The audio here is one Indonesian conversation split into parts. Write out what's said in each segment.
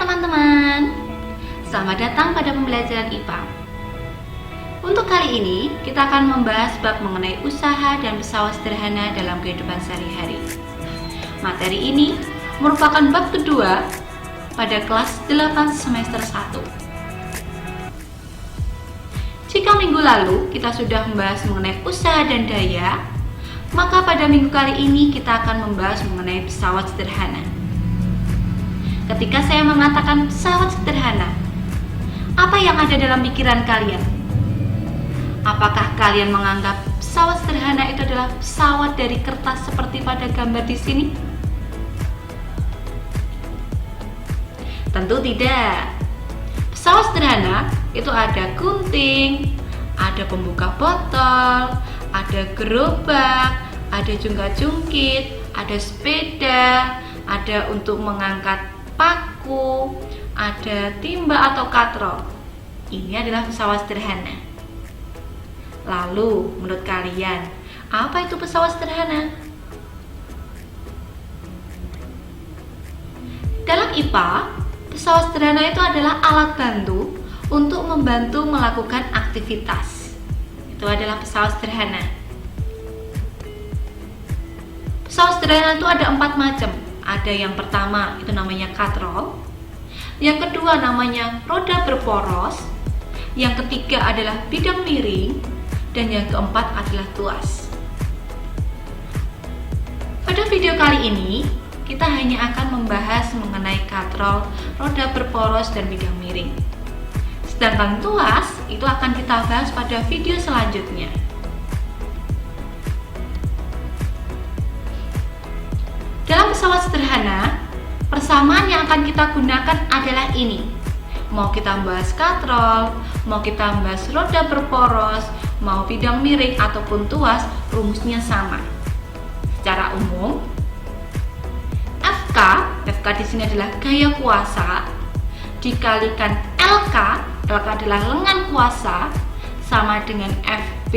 teman-teman, selamat datang pada pembelajaran IPA. Untuk kali ini, kita akan membahas bab mengenai usaha dan pesawat sederhana dalam kehidupan sehari-hari. Materi ini merupakan bab kedua pada kelas 8 semester 1. Jika minggu lalu kita sudah membahas mengenai usaha dan daya, maka pada minggu kali ini kita akan membahas mengenai pesawat sederhana. Ketika saya mengatakan pesawat sederhana, apa yang ada dalam pikiran kalian? Apakah kalian menganggap pesawat sederhana itu adalah pesawat dari kertas seperti pada gambar di sini? Tentu tidak. Pesawat sederhana itu ada gunting, ada pembuka botol, ada gerobak, ada jungkat-jungkit, ada sepeda, ada untuk mengangkat paku, ada timba atau katrol. Ini adalah pesawat sederhana. Lalu, menurut kalian, apa itu pesawat sederhana? Dalam IPA, pesawat sederhana itu adalah alat bantu untuk membantu melakukan aktivitas. Itu adalah pesawat sederhana. Pesawat sederhana itu ada 4 macam. Ada yang pertama, itu namanya katrol. Yang kedua namanya roda berporos. Yang ketiga adalah bidang miring. Dan yang keempat adalah tuas. Pada video kali ini, kita hanya akan membahas mengenai katrol, roda berporos, dan bidang miring. Sedangkan tuas, itu akan kita bahas pada video selanjutnya. Dalam pesawat sederhana, persamaan yang akan kita gunakan adalah ini. Mau kita membahas katrol, mau kita membahas roda berporos, mau bidang miring ataupun tuas, rumusnya sama. Secara umum, FK di sini adalah gaya kuasa, dikalikan LK adalah lengan kuasa, sama dengan FB,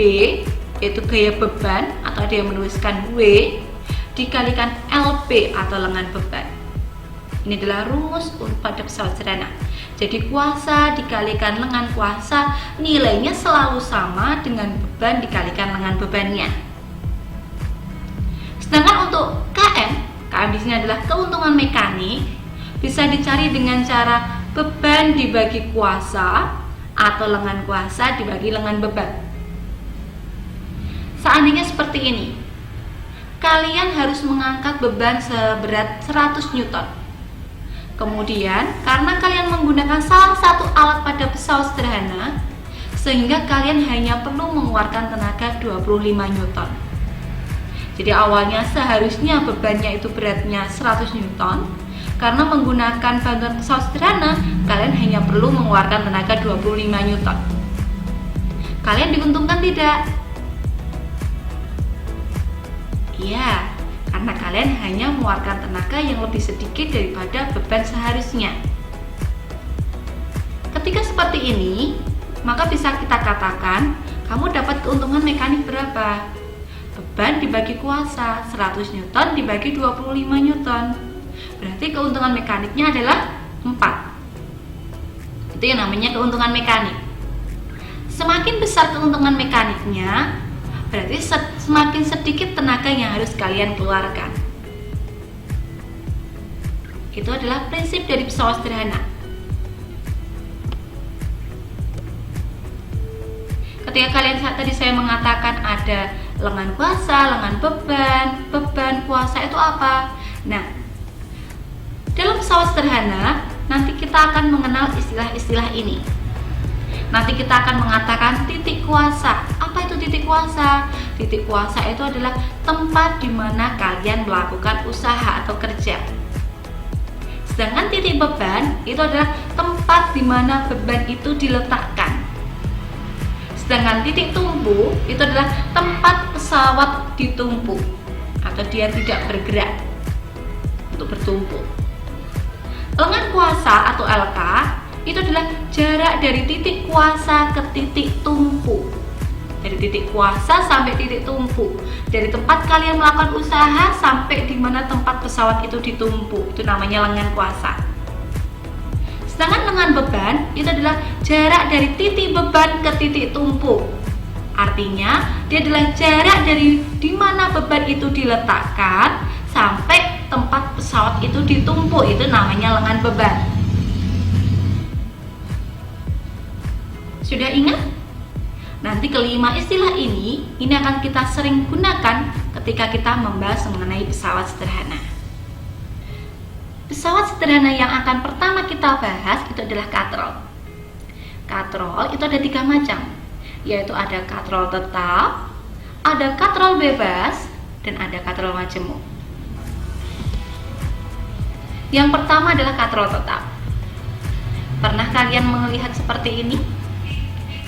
yaitu gaya beban, atau ada yang menuliskan W, dikalikan LP atau lengan beban. Ini adalah rumus pada pesawat sederhana. Jadi kuasa dikalikan lengan kuasa, nilainya selalu sama dengan beban dikalikan lengan bebannya. Sedangkan untuk KM di sini adalah keuntungan mekanik, bisa dicari dengan cara beban dibagi kuasa atau lengan kuasa dibagi lengan beban. Seandainya seperti ini, kalian harus mengangkat beban seberat 100 Newton. Kemudian, karena kalian menggunakan salah satu alat pada pesawat sederhana, sehingga kalian hanya perlu mengeluarkan tenaga 25 Newton. Jadi awalnya seharusnya bebannya itu beratnya 100 Newton. Karena menggunakan bantuan pesawat sederhana, kalian hanya perlu mengeluarkan tenaga 25 Newton. Kalian diuntungkan tidak? Iya, karena kalian hanya mengeluarkan tenaga yang lebih sedikit daripada beban seharusnya. Ketika seperti ini, maka bisa kita katakan kamu dapat keuntungan mekanik berapa? Beban dibagi kuasa, 100 Newton dibagi 25 Newton. Berarti keuntungan mekaniknya adalah 4. Itu yang namanya keuntungan mekanik. Semakin besar keuntungan mekaniknya, berarti semakin sedikit tenaga yang harus kalian keluarkan. Itu adalah prinsip dari pesawat sederhana. Ketika kalian tadi saya mengatakan ada lengan kuasa, lengan beban kuasa itu apa? Nah, dalam pesawat sederhana, nanti kita akan mengenal istilah-istilah ini. Nanti kita akan mengatakan titik kuasa. Apa itu titik kuasa? Titik kuasa itu adalah tempat di mana kalian melakukan usaha atau kerja. Sedangkan titik beban itu adalah tempat di mana beban itu diletakkan. Sedangkan titik tumpu itu adalah tempat pesawat ditumpu atau dia tidak bergerak untuk bertumpu. Lengan kuasa atau LK itu adalah jarak dari titik kuasa ke titik tumpu. Dari titik kuasa sampai titik tumpu. Dari tempat kalian melakukan usaha sampai di mana tempat pesawat itu ditumpu. Itu namanya lengan kuasa. itu adalah jarak dari titik beban ke titik tumpu. Artinya, dia adalah jarak dari di mana beban itu diletakkan sampai tempat pesawat itu ditumpuk. Itu namanya lengan beban. Sudah ingat? Nanti kelima istilah ini akan kita sering gunakan ketika kita membahas mengenai pesawat sederhana. Pesawat sederhana yang akan pertama kita bahas itu adalah katrol. Katrol itu ada 3 macam, yaitu ada katrol tetap, ada katrol bebas, dan ada katrol majemuk. Yang pertama adalah katrol tetap. Pernah kalian melihat seperti ini?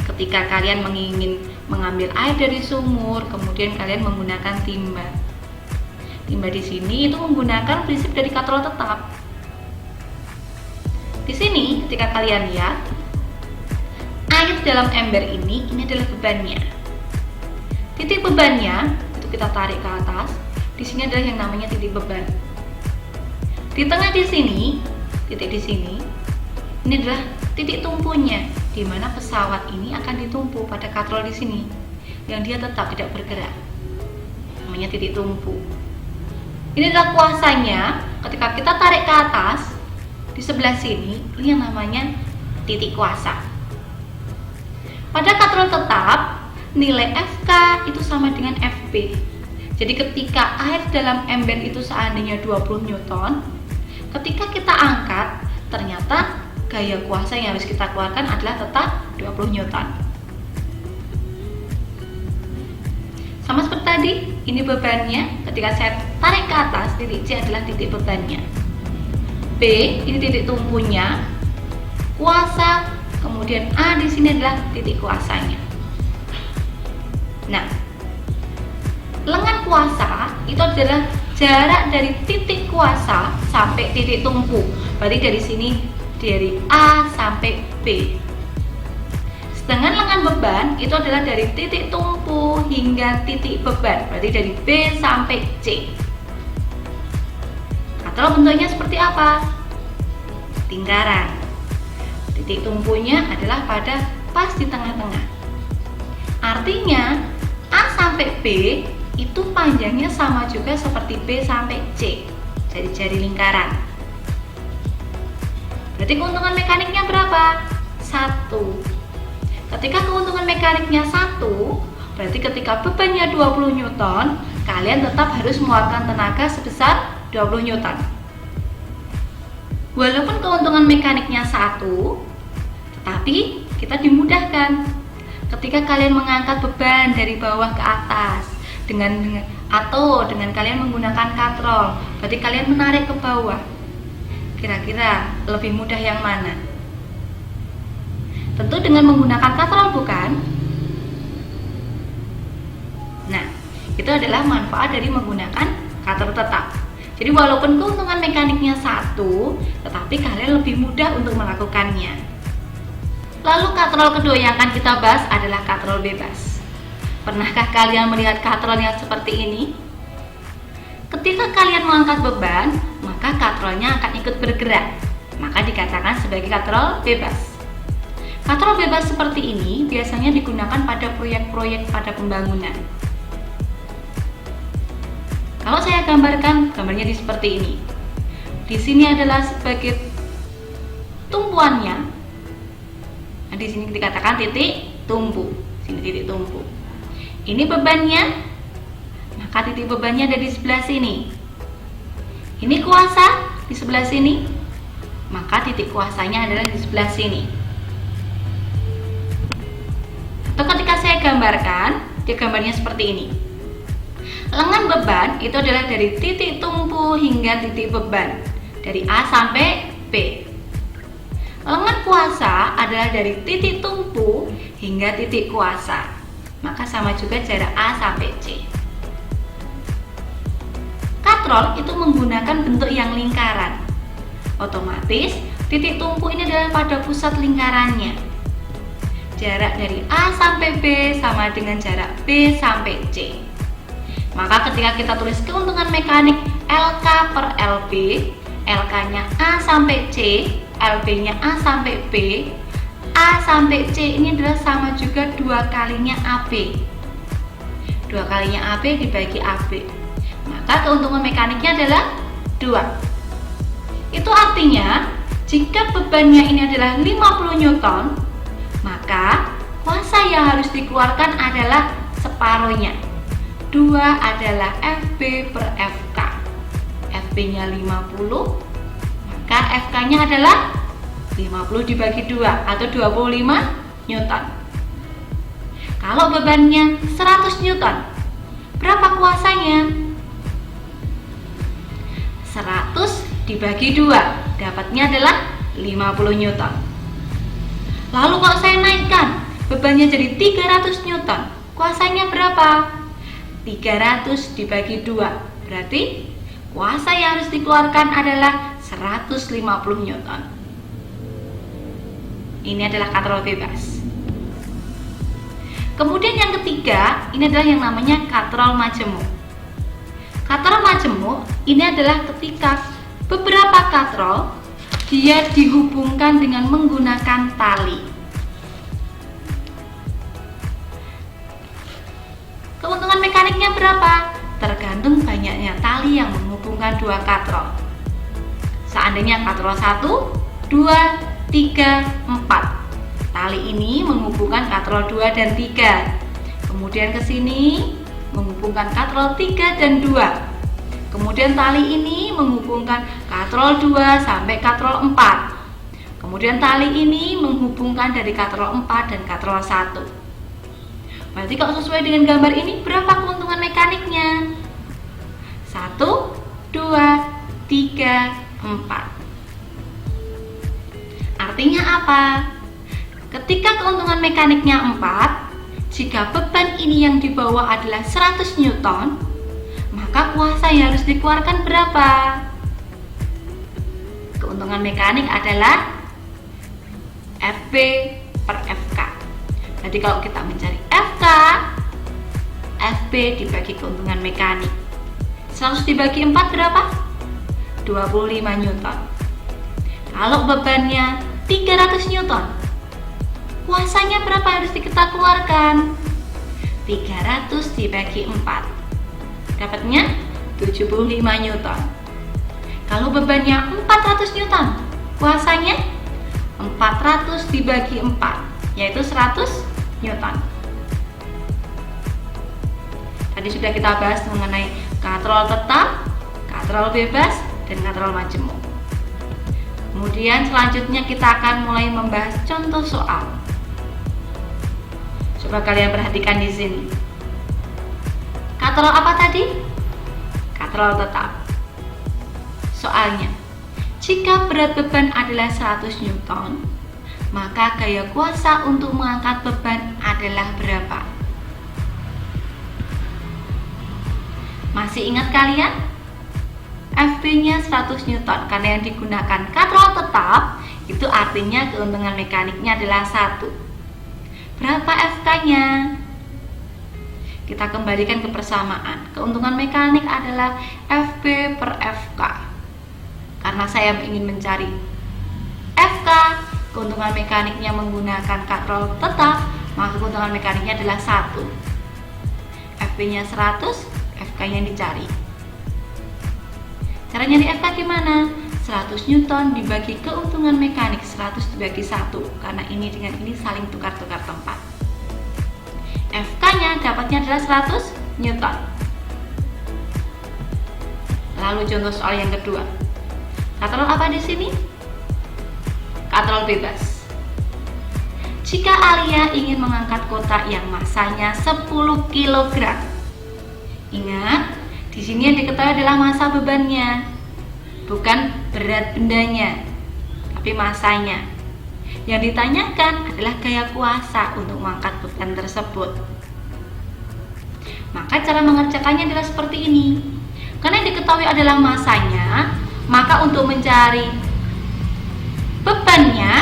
Ketika kalian ingin mengambil air dari sumur, kemudian kalian menggunakan timba. Timba di sini itu menggunakan prinsip dari katrol tetap. Di sini ketika kalian lihat, air dalam ember ini adalah bebannya. Titik bebannya itu kita tarik ke atas. Di sini adalah yang namanya titik beban. Di tengah di sini, titik di sini, ini adalah titik tumpunya, di mana pesawat ini akan ditumpu pada katrol di sini, yang dia tetap tidak bergerak. Namanya titik tumpu. Ini adalah kuasanya. Ketika kita tarik ke atas, di sebelah sini, ini yang namanya titik kuasa. Pada katrol tetap, nilai FK itu sama dengan FP. Jadi ketika air dalam ember itu seandainya 20 Newton, ketika kita angkat, ternyata gaya kuasa yang harus kita keluarkan adalah tetap 20 Newton. Sama seperti tadi, ini bebannya. Ketika saya tarik ke atas, titik C adalah titik bebannya. B, ini titik tumpunya. Kuasa, kemudian A di sini adalah titik kuasanya. Nah, lengan kuasa itu adalah jarak dari titik kuasa sampai titik tumpu. Berarti dari sini dari A sampai B. Sedangkan lengan beban itu adalah dari titik tumpu hingga titik beban, berarti dari B sampai C. Atau bentuknya seperti apa? Lingkaran. Titik tumpunya adalah pada pas di tengah-tengah. Artinya A sampai B itu panjangnya sama juga seperti B sampai C, jari-jari lingkaran. Berarti keuntungan mekaniknya berapa? 1. Ketika keuntungan mekaniknya 1, berarti ketika bebannya 20 Newton, kalian tetap harus mengeluarkan tenaga sebesar 20 Newton. Walaupun keuntungan mekaniknya 1, tetapi kita dimudahkan. Ketika kalian mengangkat beban dari bawah ke atas dengan kalian menggunakan katrol, berarti kalian menarik ke bawah. Kira-kira lebih mudah yang mana? Tentu dengan menggunakan katrol, bukan? Nah, itu adalah manfaat dari menggunakan katrol tetap. Jadi walaupun keuntungan mekaniknya 1, tetapi kalian lebih mudah untuk melakukannya. Lalu katrol kedua yang akan kita bahas adalah katrol bebas. Pernahkah kalian melihat katrol yang seperti ini? Ketika kalian mengangkat beban, maka katrolnya akan ikut bergerak. Maka dikatakan sebagai katrol bebas. Katrol bebas seperti ini biasanya digunakan pada proyek-proyek pada pembangunan. Kalau saya gambarkan, gambarnya seperti ini. Di sini adalah sebagai tumpuannya. Nah, di sini dikatakan titik tumpu. Sini titik tumpu. Ini bebannya, maka titik bebannya ada di sebelah sini. Ini kuasa di sebelah sini, maka titik kuasanya adalah di sebelah sini. Atau ketika saya gambarkan, dia gambarnya seperti ini. Lengan beban itu adalah dari titik tumpu hingga titik beban, dari A sampai B. Lengan kuasa adalah dari titik tumpu hingga titik kuasa, maka sama juga jarak A sampai C. Katrol itu menggunakan bentuk yang lingkaran. Otomatis titik tumpu ini adalah pada pusat lingkarannya. Jarak dari A sampai B sama dengan jarak B sampai C. Maka ketika kita tulis keuntungan mekanik LK per LB, LK-nya A sampai C, LB-nya A sampai B, A sampai C ini adalah sama juga 2 kalinya AB. 2 kalinya AB dibagi AB. Maka keuntungan mekaniknya adalah 2. Itu artinya jika bebannya ini adalah 50 Newton, maka kuasa yang harus dikeluarkan adalah separuhnya. 2 adalah FB per FK. FB-nya 50, maka FK-nya adalah 50 dibagi 2 atau 25 Newton. Kalau bebannya 100 Newton, berapa kuasanya? 100 dibagi 2, dapatnya adalah 50 Newton. Lalu kalau saya naikkan bebannya jadi 300 Newton, kuasanya berapa? 300 dibagi 2, berarti kuasa yang harus dikeluarkan adalah 150 Newton. Ini adalah katrol bebas. Kemudian yang ketiga, ini adalah yang namanya katrol majemuk. Katrol majemuk ini adalah ketika beberapa katrol dia dihubungkan dengan menggunakan tali. Keuntungan mekaniknya berapa? Tergantung banyaknya tali yang menghubungkan 2 katrol. Seandainya katrol 1, 2, 3, 4. Tali ini menghubungkan katrol 2 dan 3. Kemudian ke sini menghubungkan katrol 3 dan 2. Kemudian tali ini menghubungkan katrol 2 sampai katrol 4. Kemudian tali ini menghubungkan dari katrol 4 dan katrol 1. Berarti kalau sesuai dengan gambar ini berapa keuntungan mekaniknya? 1, 2, 3, 4. Artinya apa? Ketika keuntungan mekaniknya 4, jika beban ini yang dibawa adalah 100 Newton, maka kuasa yang harus dikeluarkan berapa? Keuntungan mekanik adalah FB per FK. Jadi kalau kita mencari FK, FB dibagi keuntungan mekanik. 100 dibagi 4 berapa? 25 Newton. Kalau bebannya 300 Newton, kuasanya berapa harus kita keluarkan? 300 dibagi 4, dapatnya 75 Newton. Kalau bebannya 400 Newton, kuasanya 400 dibagi 4, yaitu 100 Newton. Tadi sudah kita bahas mengenai katrol tetap, katrol bebas, dan katrol majemuk. Kemudian selanjutnya kita akan mulai membahas contoh soal. Coba kalian perhatikan di sini. Katrol apa tadi? Katrol tetap. Soalnya, jika berat beban adalah 100 Newton, maka gaya kuasa untuk mengangkat beban adalah berapa? Masih ingat kalian? FB-nya 100 Newton karena yang digunakan katrol tetap, itu artinya keuntungan mekaniknya adalah 1. Berapa FK-nya? Kita kembalikan ke persamaan. Keuntungan mekanik adalah FB per FK. Karena saya ingin mencari FK, keuntungan mekaniknya menggunakan katrol tetap, maka keuntungan mekaniknya adalah 1. FB-nya 100, FK-nya dicari. Cara nyari FK gimana? 100 Newton dibagi keuntungan mekanik 100 dibagi 1, karena ini dengan ini saling tukar-tukar tempat. FK-nya dapatnya adalah 100 Newton. Lalu contoh soal yang kedua. Katrol apa di sini? Katrol bebas. Jika Alia ingin mengangkat kotak yang masanya 10 kg. Ingat, di sini yang diketahui adalah massa bebannya, bukan berat bendanya, tapi massanya. Yang ditanyakan adalah gaya kuasa untuk mengangkat beban tersebut. Maka cara mengerjakannya adalah seperti ini. Karena yang diketahui adalah massanya, maka untuk mencari bebannya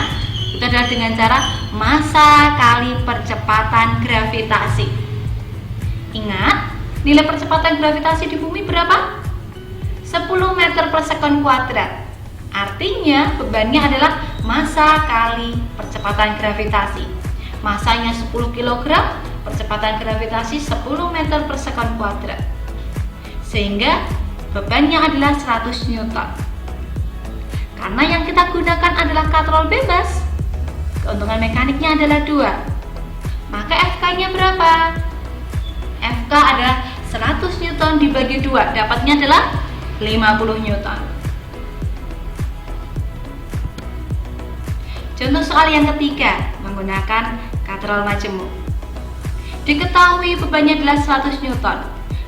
itu adalah dengan cara massa kali percepatan gravitasi. Ingat, nilai percepatan gravitasi di bumi berapa? 10 meter per sekon kuadrat. Artinya bebannya adalah massa kali percepatan gravitasi. Massanya 10 kg, percepatan gravitasi 10 meter per sekon kuadrat. Sehingga bebannya adalah 100 Newton. Karena yang kita gunakan adalah katrol bebas, keuntungan mekaniknya adalah 2. Maka FK-nya berapa? FK adalah 100 Newton dibagi 2, dapatnya adalah 50 Newton. Contoh soal yang ketiga, menggunakan katrol majemuk. Diketahui bebannya adalah 100 Newton.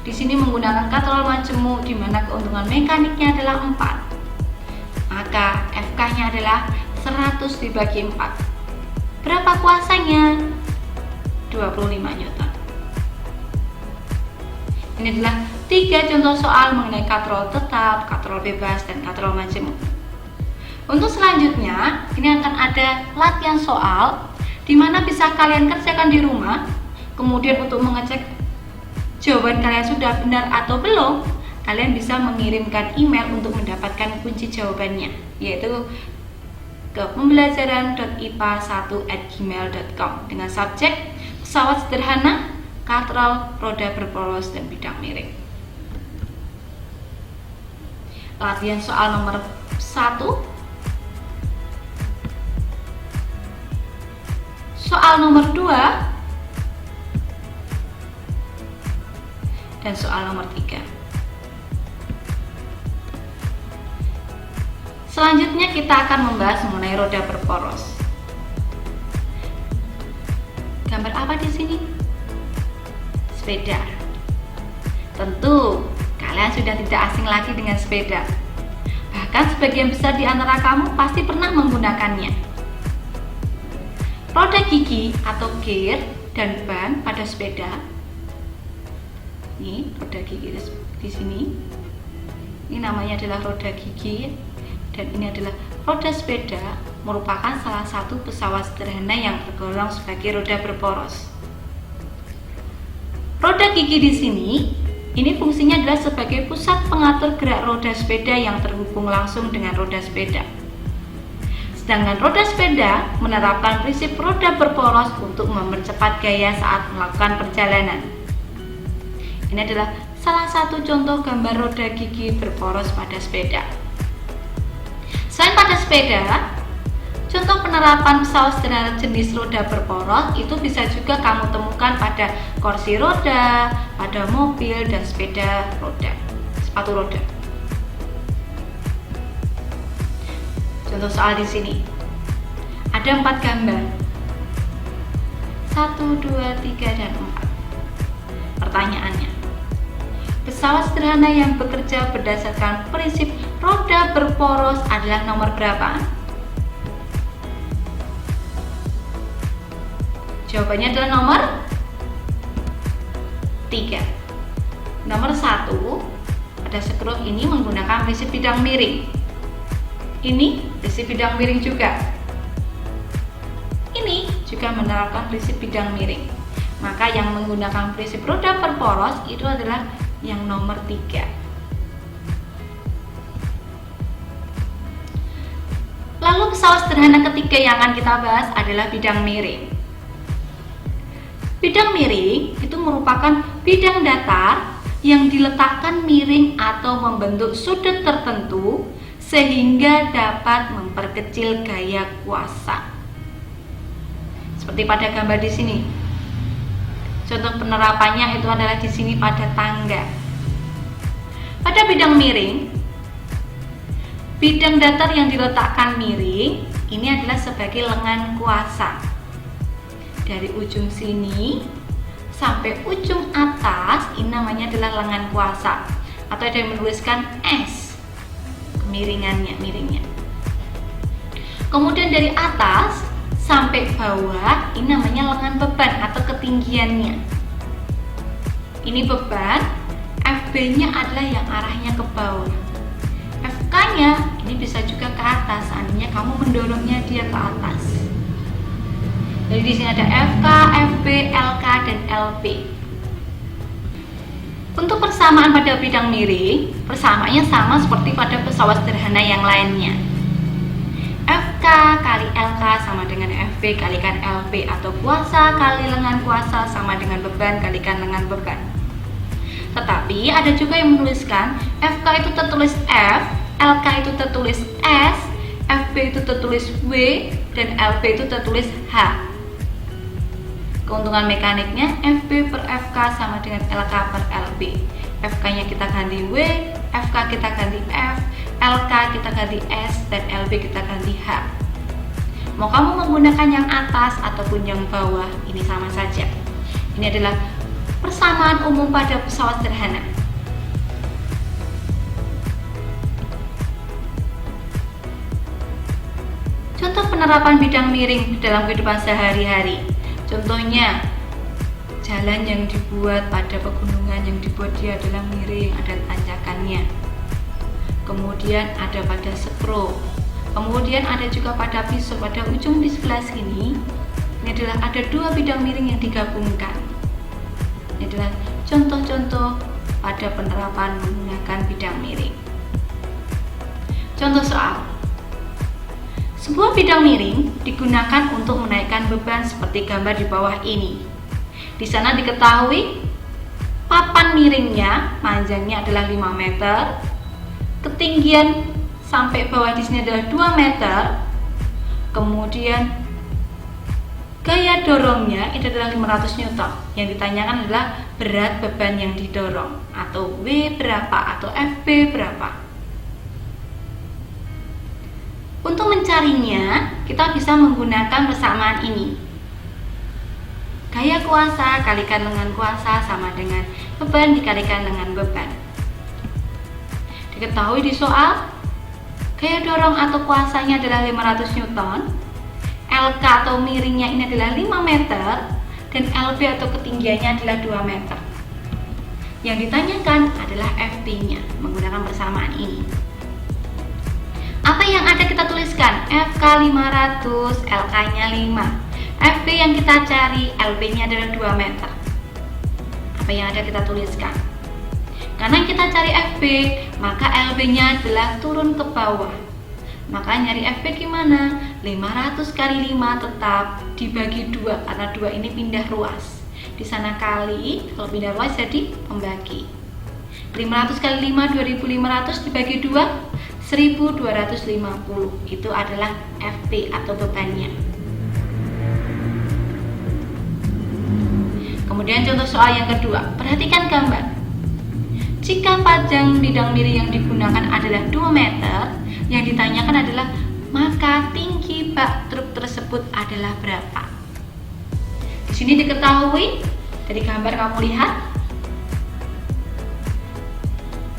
Di sini menggunakan katrol majemuk di mana keuntungan mekaniknya adalah 4. Maka FK-nya adalah 100 dibagi 4. Berapa kuasanya? 25 Newton. Ini adalah 3 contoh soal mengenai katrol tetap, katrol bebas, dan katrol majemuk. Untuk selanjutnya, ini akan ada latihan soal di mana bisa kalian kerjakan di rumah. Kemudian untuk mengecek jawaban kalian sudah benar atau belum, kalian bisa mengirimkan email untuk mendapatkan kunci jawabannya, yaitu ke pembelajaran.ipa1@gmail.com dengan subjek pesawat sederhana, katrol, roda berporos, dan bidang miring. Latihan soal nomor 1. Soal nomor 2 dan soal nomor 3. Selanjutnya kita akan membahas mengenai roda berporos. Gambar apa di sini? Sepeda. Tentu kalian sudah tidak asing lagi dengan sepeda. Bahkan sebagian besar di antara kamu pasti pernah menggunakannya. Roda gigi atau gear dan ban pada sepeda. Ini roda gigi di sini. Ini namanya adalah roda gigi dan ini adalah roda sepeda, merupakan salah satu pesawat sederhana yang tergolong sebagai roda berporos. Roda gigi di sini, ini fungsinya adalah sebagai pusat pengatur gerak roda sepeda yang terhubung langsung dengan roda sepeda. Sedangkan roda sepeda menerapkan prinsip roda berporos untuk mempercepat gaya saat melakukan perjalanan. Ini adalah salah satu contoh gambar roda gigi berporos pada sepeda. Selain pada sepeda, contoh penerapan pesawat sederhana jenis roda berporos itu bisa juga kamu temukan pada kursi roda, pada mobil, dan sepeda roda, sepatu roda. Contoh soal di sini ada 4 gambar, 1, 2, 3, dan 4. Pertanyaannya, pesawat sederhana yang bekerja berdasarkan prinsip roda berporos adalah nomor berapa? Jawabannya adalah nomor 3. Nomor 1, pada skrup ini menggunakan prinsip bidang miring. Ini prinsip bidang miring juga. Ini juga menerapkan prinsip bidang miring. Maka yang menggunakan prinsip roda berporos itu adalah yang nomor 3. Lalu pesawat sederhana ketiga yang akan kita bahas adalah bidang miring. Bidang miring itu merupakan bidang datar yang diletakkan miring atau membentuk sudut tertentu sehingga dapat memperkecil gaya kuasa. Seperti pada gambar di sini. Contoh penerapannya itu adalah di sini pada tangga. Pada bidang miring, bidang datar yang diletakkan miring ini adalah sebagai lengan kuasa. Dari ujung sini sampai ujung atas ini namanya adalah lengan kuasa, atau ada yang menuliskan S. Miringnya. Kemudian dari atas sampai bawah ini namanya lengan beban atau ketinggiannya. Ini beban, FB-nya adalah yang arahnya ke bawah. FK-nya ini bisa juga ke atas, seandainya kamu mendorongnya dia ke atas. Jadi di sini ada FK, FB, LK, dan LP. Untuk persamaan pada bidang miring, persamaannya sama seperti pada pesawat sederhana yang lainnya. FK FK kali LK sama dengan FB kalikan LB, atau kuasa kali lengan kuasa sama dengan beban kalikan lengan beban. Tetapi ada juga yang menuliskan FK itu tertulis F, LK itu tertulis S, FB itu tertulis W, dan LB itu tertulis H. Keuntungan mekaniknya FB per FK sama dengan LK per LB. FK nya kita ganti W, FK kita ganti F, LK kita ganti S, dan LB kita ganti H. Mau kamu menggunakan yang atas ataupun yang bawah, ini sama saja. Ini adalah persamaan umum pada pesawat sederhana. Contoh penerapan bidang miring dalam kehidupan sehari-hari. Contohnya, jalan yang dibuat pada pegunungan yang dibuat dia adalah miring, ada tanjakannya. Kemudian ada pada skro. Kemudian ada juga pada pisau pada ujung di sebelah sini. Ini adalah ada dua bidang miring yang digabungkan. Ini adalah contoh-contoh pada penerapan menggunakan bidang miring. Contoh soal. Sebuah bidang miring digunakan untuk menaikkan beban seperti gambar di bawah ini. Di sana diketahui papan miringnya panjangnya adalah 5 meter, ketinggian sampai bawah di sini adalah 2 meter. Kemudian gaya dorongnya itu adalah 500 Newton. Yang ditanyakan adalah berat beban yang didorong, atau W berapa atau FB berapa. Untuk mencarinya, kita bisa menggunakan persamaan ini. Gaya kuasa kalikan lengan kuasa sama dengan beban dikalikan dengan beban. Diketahui di soal, gaya dorong atau kuasanya adalah 500 Newton, LK atau miringnya ini adalah 5 meter, dan LB atau ketinggiannya adalah 2 meter. Yang ditanyakan adalah FB-nya menggunakan persamaan ini. Apa yang ada kita tuliskan? FK 500, LK-nya 5. FB yang kita cari, LB-nya adalah 2 meter. Apa yang ada kita tuliskan? Karena kita cari FB, maka LB-nya adalah turun ke bawah. Maka nyari FB gimana? 500 kali 5 tetap dibagi 2, karena 2 ini pindah ruas. Di sana kali, kalau pindah ruas jadi pembagi. 500 kali 5, 2500 dibagi 2, 1250. Itu adalah FB atau bebannya. Kemudian contoh soal yang kedua, perhatikan gambar. Jika panjang bidang miring yang digunakan adalah 2 meter, yang ditanyakan adalah maka tinggi bak truk tersebut adalah berapa. Di sini diketahui dari gambar kamu lihat,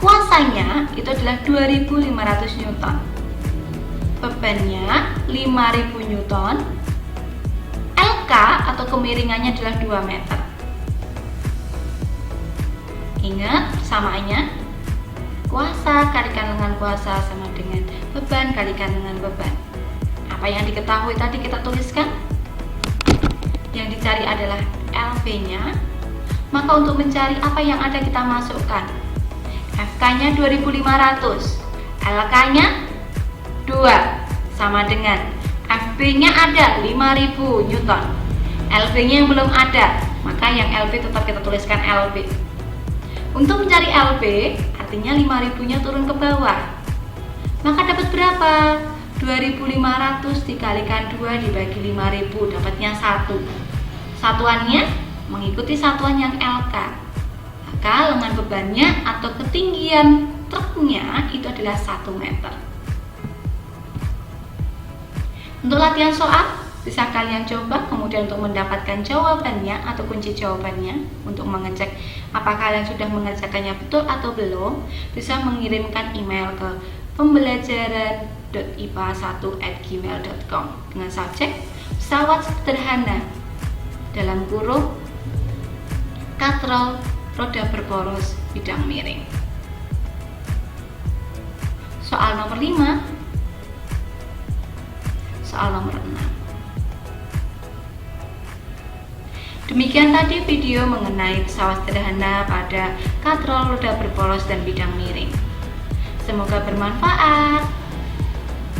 kuasanya itu adalah 2500 Newton, bebannya 5000 Newton, LK atau kemiringannya adalah 2 meter. Ingat persamaannya, kuasa kalikan lengan kuasa sama dengan beban kalikan lengan beban. Apa yang diketahui tadi kita tuliskan. Yang dicari adalah LB-nya. Maka untuk mencari apa yang ada kita masukkan. FK-nya 2500, LK-nya 2, sama dengan FB-nya ada 5000 Newton. LB-nya yang belum ada, maka yang LB tetap kita tuliskan LB. Untuk mencari LB, artinya 5000-nya turun ke bawah. Maka dapat berapa? 2500 dikalikan 2 dibagi 5000, dapatnya 1. Satuannya mengikuti satuan yang LK. Maka lengan bebannya atau ketinggian truknya itu adalah 1 meter. Untuk latihan soal, bisa kalian coba, kemudian untuk mendapatkan jawabannya atau kunci jawabannya, untuk mengecek apakah kalian sudah mengerjakannya betul atau belum, bisa mengirimkan email ke pembelajaran.ipa1@gmail.com dengan subjek pesawat sederhana dalam kurung katrol roda berporos bidang miring. Soal nomor 5, soal nomor 6. Demikian tadi video mengenai pesawat sederhana pada katrol roda berporos dan bidang miring. Semoga bermanfaat.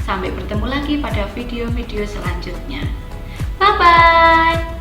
Sampai bertemu lagi pada video-video selanjutnya. Bye bye.